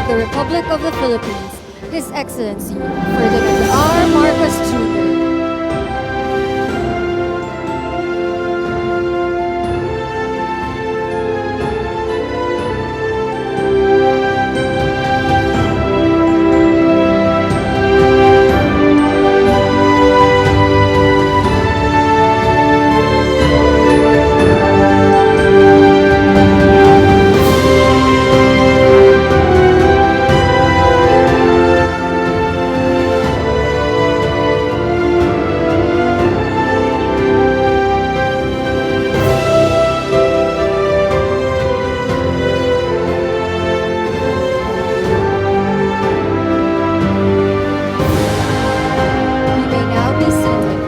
the Republic of the Philippines, His Excellency Ferdinand R. Marcos Jr. You may now be seated.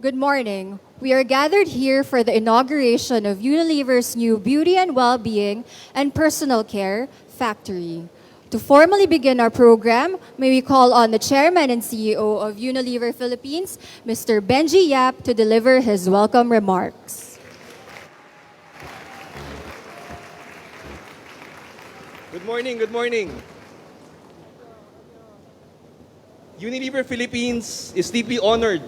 Good morning. We are gathered here for the inauguration of Unilever's new Beauty and Wellbeing and Personal Care Factory. To formally begin our program, may we call on the Chairman and CEO of Unilever Philippines, Mr. Benji Yap, to deliver his welcome remarks. Good morning, good morning. Unilever Philippines is deeply honored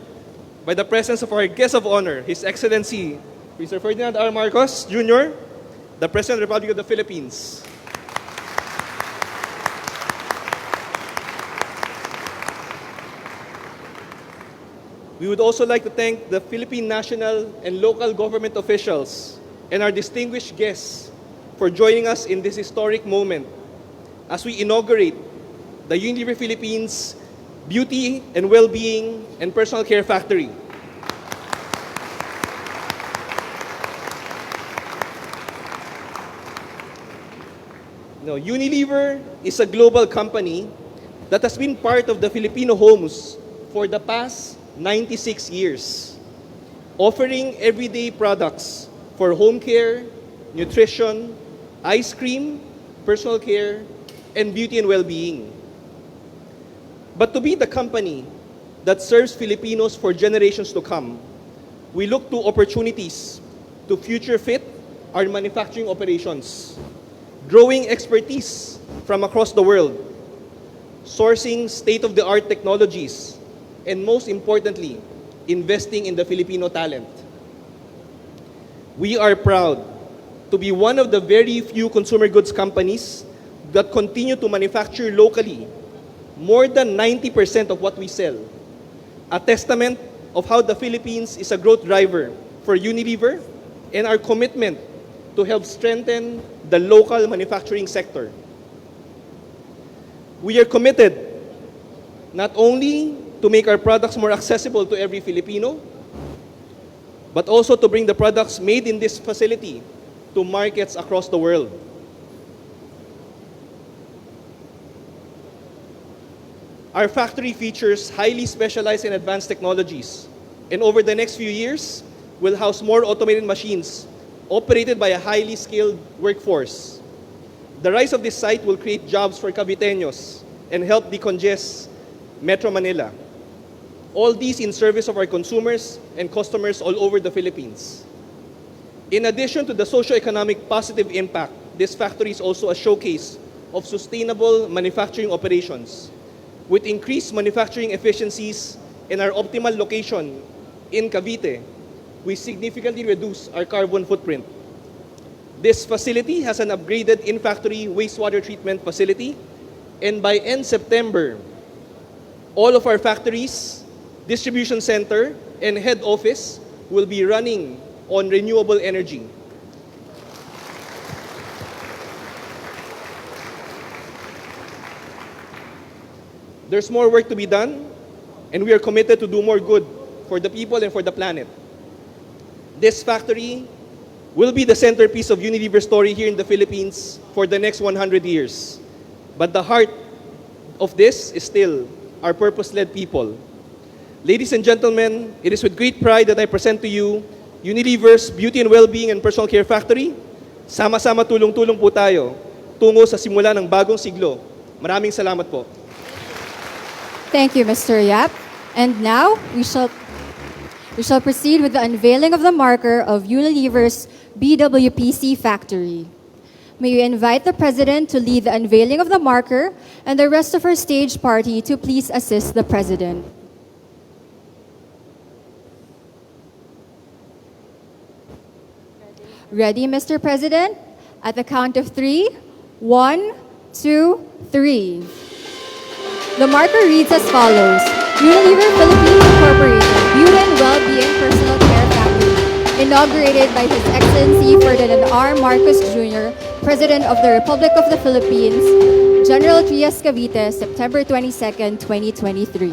by the presence of our guest of honor, His Excellency Mr. Ferdinand R. Marcos Jr., the President of the Republic of the Philippines. We would also like to thank the Philippine national and local government officials and our distinguished guests for joining us in this historic moment as we inaugurate the Unilever Philippines Beauty and Wellbeing and Personal Care Factory. Unilever is a global company that has been part of the Filipino homes for the past 96 years, offering everyday products for home care, nutrition, ice cream, personal care, and beauty and well-being. But to be the company that serves Filipinos for generations to come, we look to opportunities to future-fit our manufacturing operations, growing expertise from across the world, sourcing state-of-the-art technologies, and most importantly, investing in the Filipino talent. We are proud to be one of the very few consumer goods companies that continue to manufacture locally more than 90% of what we sell, a testament of how the Philippines is a growth driver for Unilever and our commitment to help strengthen the local manufacturing sector. We are committed not only to make our products more accessible to every Filipino, but also to bring the products made in this facility to markets across the world. Our factory features highly specialized and advanced technologies, and over the next few years, will house more automated machines operated by a highly skilled workforce. The rise of this site will create jobs for Caviteños and help decongest Metro Manila. All these in service of our consumers and customers all over the Philippines. In addition to the socio-economic positive impact, this factory is also a showcase of sustainable manufacturing operations. With increased manufacturing efficiencies and our optimal location in Cavite, we significantly reduce our carbon footprint. This facility has an upgraded in-factory wastewater treatment facility, and by end September, all of our factories, distribution center, and head office will be running on renewable energy. There's more work to be done, and we are committed to do more good for the people and for the planet. This factory will be the centerpiece of Unilever's story here in the Philippines for the next 100 years. But the heart of this is still our purpose-led people. Ladies and gentlemen, it is with great pride that I present to you Unilever's Beauty and Wellbeing and Personal Care Factory. Sama-sama tulong-tulong po tayo tungo sa simula ng bagong siglo. Maraming salamat po. Thank you, Mr. Yap. And now, We shall proceed with the unveiling of the marker of Unilever's Bwpc factory. May we invite the President to lead the unveiling of the marker and the rest of our stage party to please assist the President. Ready, Mr. President? At the count of 3, 1, 2, 3. The marker reads as follows: Unilever Philippines Incorporated, Beauty and Wellbeing Personal Care Factory, inaugurated by His Excellency Ferdinand R. Marcos Jr., President of the Republic of the Philippines, General Trias, Cavite, September 22nd, 2023.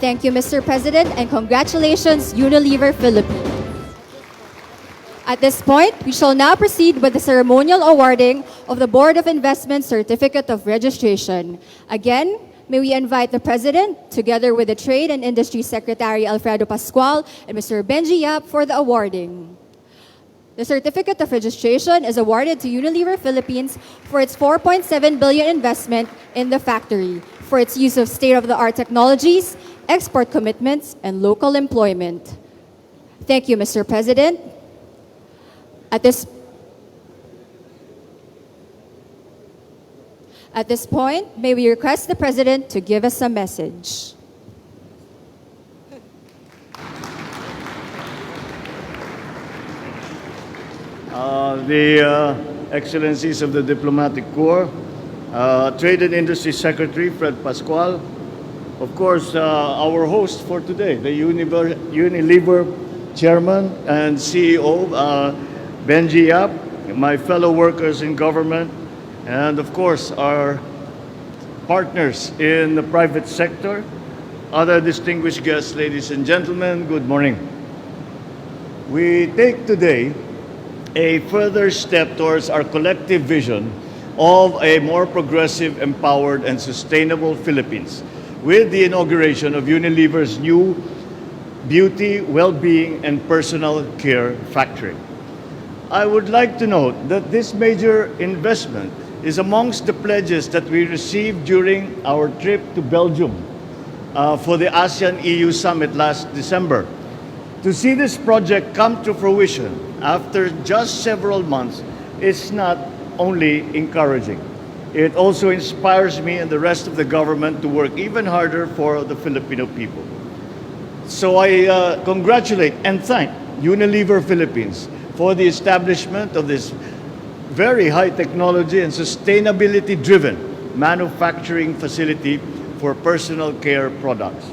Thank you, Mr. President, and congratulations, Unilever Philippines. At this point, we shall now proceed with the ceremonial awarding of the Board of Investment Certificate of Registration. Again, may we invite the President, together with the Trade and Industry Secretary Alfredo Pascual and Mr. Benji Yap for the awarding. The Certificate of Registration is awarded to Unilever Philippines for its 4.7 billion investment in the factory, for its use of state-of-the-art technologies, export commitments, and local employment. Thank you, Mr. President. At this point, may we request the President to give us a message. The Excellencies of the Diplomatic Corps, Trade and Industry Secretary Fred Pascual, of course, our host for today, the Unilever Chairman and CEO, Benji Yap, my fellow workers in government, and of course our partners in the private sector, other distinguished guests, ladies and gentlemen, good morning. We take today a further step towards our collective vision of a more progressive, empowered, and sustainable Philippines with the inauguration of Unilever's new Beauty, Wellbeing, and Personal Care Factory. I would like to note that this major investment is amongst the pledges that we received during our trip to Belgium for the ASEAN EU Summit last December. To see this project come to fruition after just several months is not only encouraging, it also inspires me and the rest of the government to work even harder for the Filipino people. So I congratulate and thank Unilever Philippines for the establishment of this very high technology and sustainability driven manufacturing facility for personal care products.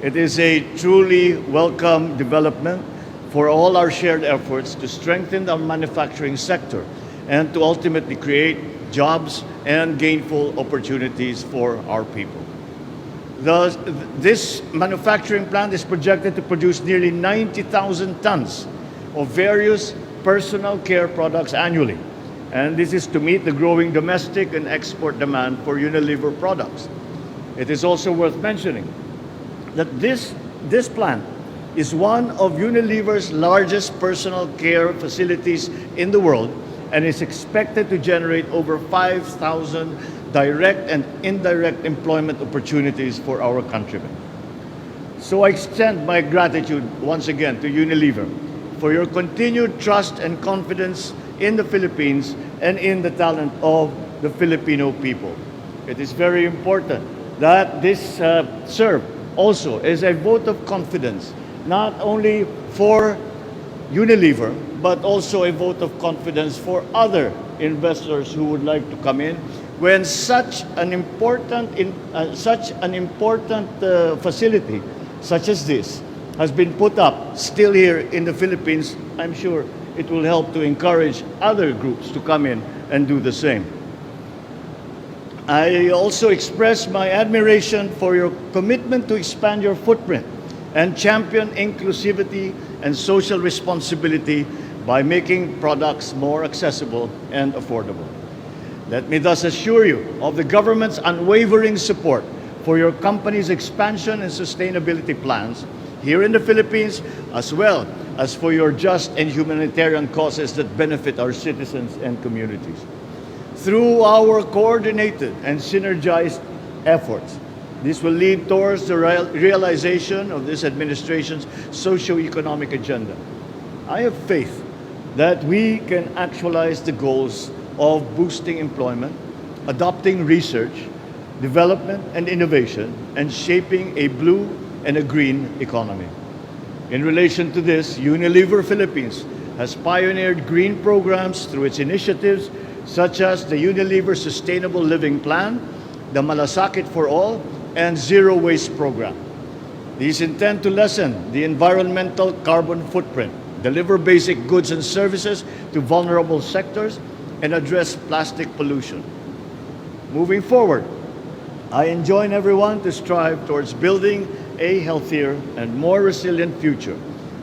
It is a truly welcome development for all our shared efforts to strengthen our manufacturing sector and to ultimately create jobs and gainful opportunities for our people. This manufacturing plant is projected to produce nearly 90,000 tons of various personal care products annually. And this is to meet the growing domestic and export demand for Unilever products. It is also worth mentioning that this plant is one of Unilever's largest personal care facilities in the world and is expected to generate over 5,000 direct and indirect employment opportunities for our countrymen. So I extend my gratitude once again to Unilever for your continued trust and confidence in the Philippines and in the talent of the Filipino people. It is very important that this serve also as a vote of confidence, not only for Unilever, but also a vote of confidence for other investors who would like to come in when such an important facility such as this has been put up still here in the Philippines. I'm sure it will help to encourage other groups to come in and do the same. I also express my admiration for your commitment to expand your footprint and champion inclusivity and social responsibility by making products more accessible and affordable. Let me thus assure you of the government's unwavering support for your company's expansion and sustainability plans here in the Philippines, as well as for your just and humanitarian causes that benefit our citizens and communities. Through our coordinated and synergized efforts, This will lead towards the realization of this administration's socio-economic agenda. I have faith that we can actualize the goals of boosting employment, adopting research, development and innovation, and shaping a blue and a green economy. In relation to this, Unilever Philippines has pioneered green programs through its initiatives such as the Unilever Sustainable Living Plan, the Malasakit for All, and Zero Waste Program. These intend to lessen the environmental carbon footprint, deliver basic goods and services to vulnerable sectors, and address plastic pollution. Moving forward, I enjoin everyone to strive towards building a healthier and more resilient future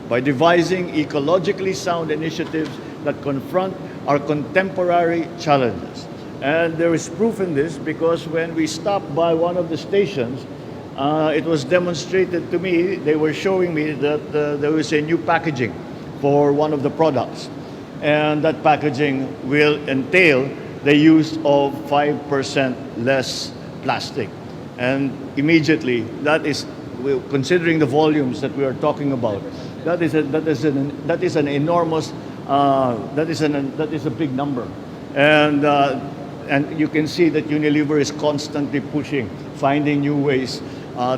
by devising ecologically sound initiatives that confront our contemporary challenges. And there is proof in this because when we stopped by one of the stations, it was demonstrated to me, they were showing me that there was a new packaging for one of the products. And that packaging will entail the use of 5% less plastic. And immediately, that is, considering the volumes that we are talking about, that is an enormous, that is a big number. And you can see that Unilever is constantly finding new ways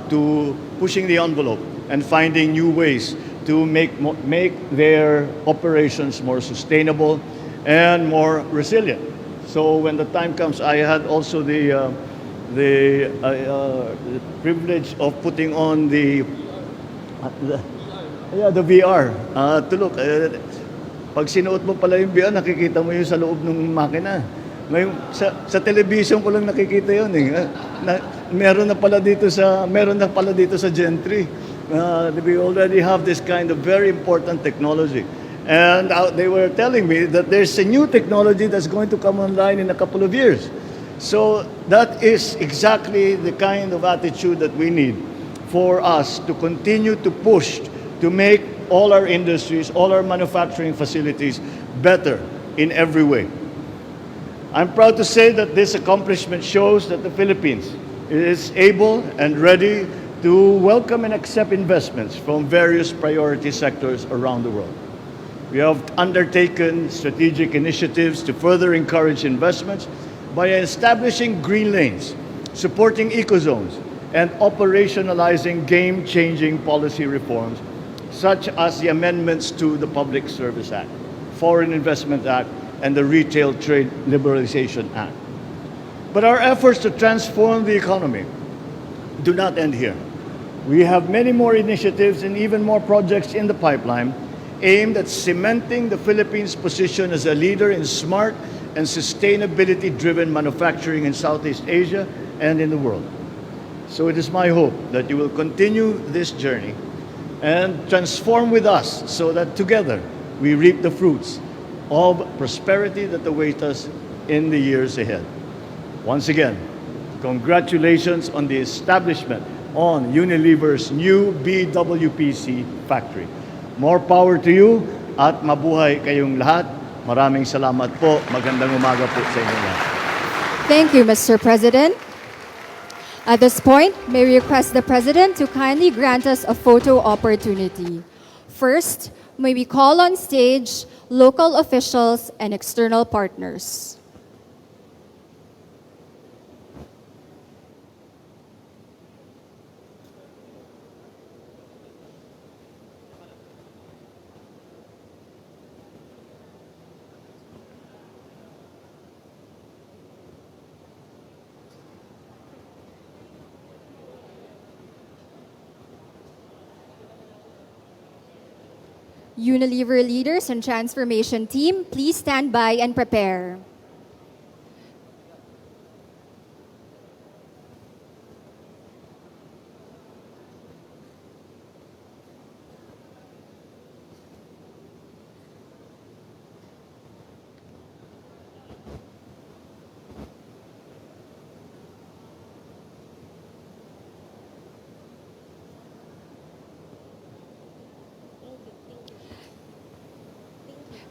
to pushing the envelope and finding new ways to make their operations more sustainable and more resilient. So when the time comes, I had also the privilege of putting on the VR to look. Pag sinuot mo pala yung VR, nakikita mo yung sa loob ng makina. Ngayon, sa television ko lang nakikita yun eh. Meron na pala dito sa Gentry. We already have this kind of very important technology. And they were telling me that there's a new technology that's going to come online in a couple of years. So that is exactly the kind of attitude that we need for us to continue to push to make all our industries, all our manufacturing facilities better in every way. I'm proud to say that this accomplishment shows that the Philippines is able and ready to welcome and accept investments from various priority sectors around the world. We have undertaken strategic initiatives to further encourage investments by establishing green lanes, supporting ecozones, and operationalizing game-changing policy reforms such as the amendments to the Public Service Act, Foreign Investment Act, and the Retail Trade Liberalization Act. But our efforts to transform the economy do not end here. We have many more initiatives and even more projects in the pipeline aimed at cementing the Philippines' position as a leader in smart and sustainability-driven manufacturing in Southeast Asia and in the world. So it is my hope that you will continue this journey and transform with us so that together we reap the fruits of prosperity that await us in the years ahead. Once again, congratulations on the establishment on Unilever's new Bwpc factory. More power to you at mabuhay kayong lahat. Maraming salamat po. Magandang umaga po sa inyo lahat. Thank you, Mr. President. At this point, may we request the President to kindly grant us a photo opportunity. First, may we call on stage local officials and external partners. Unilever leaders and transformation team, please stand by and prepare.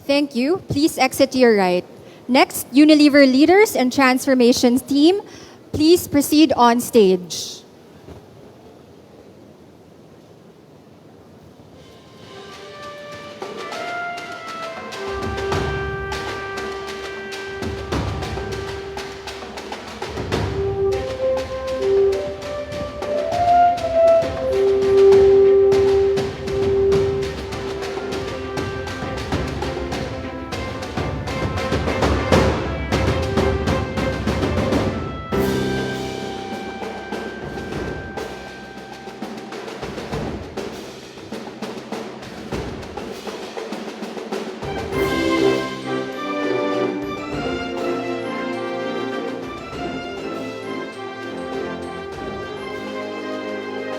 Thank you. Please exit to your right. Next, Unilever leaders and transformations team, please proceed on stage.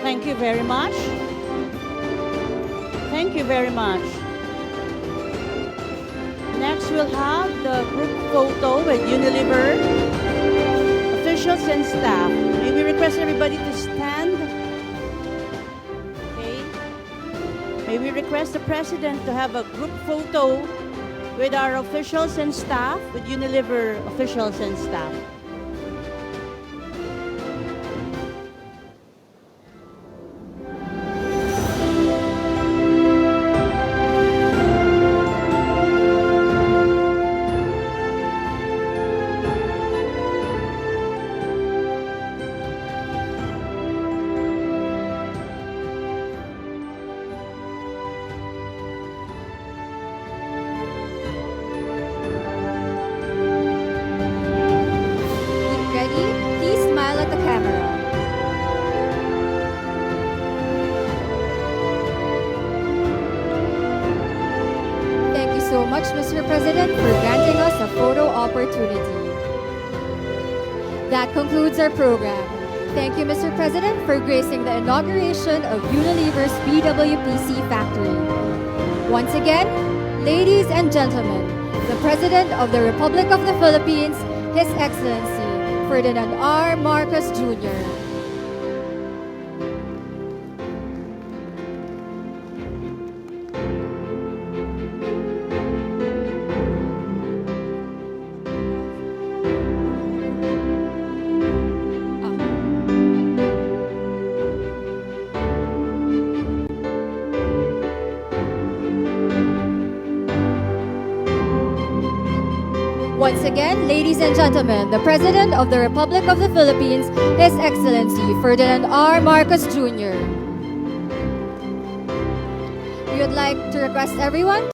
Thank you very much. Thank you very much. Next, we'll have the group photo with Unilever, officials and staff. May we request everybody to stand? Okay. May we request the President to have a group photo with our officials and staff, with Unilever officials and staff. Ready? Please smile at the camera. Thank you so much, Mr. President, for granting us a photo opportunity. That concludes our program. Thank you, Mr. President, for gracing the inauguration of Unilever's Bwpc factory. Once again, ladies and gentlemen, the President of the Republic of the Philippines, His Excellency Ferdinand R. Marcos Jr. Once again, ladies and gentlemen, the President of the Republic of the Philippines, His Excellency Ferdinand R. Marcos Jr. We would like to request everyone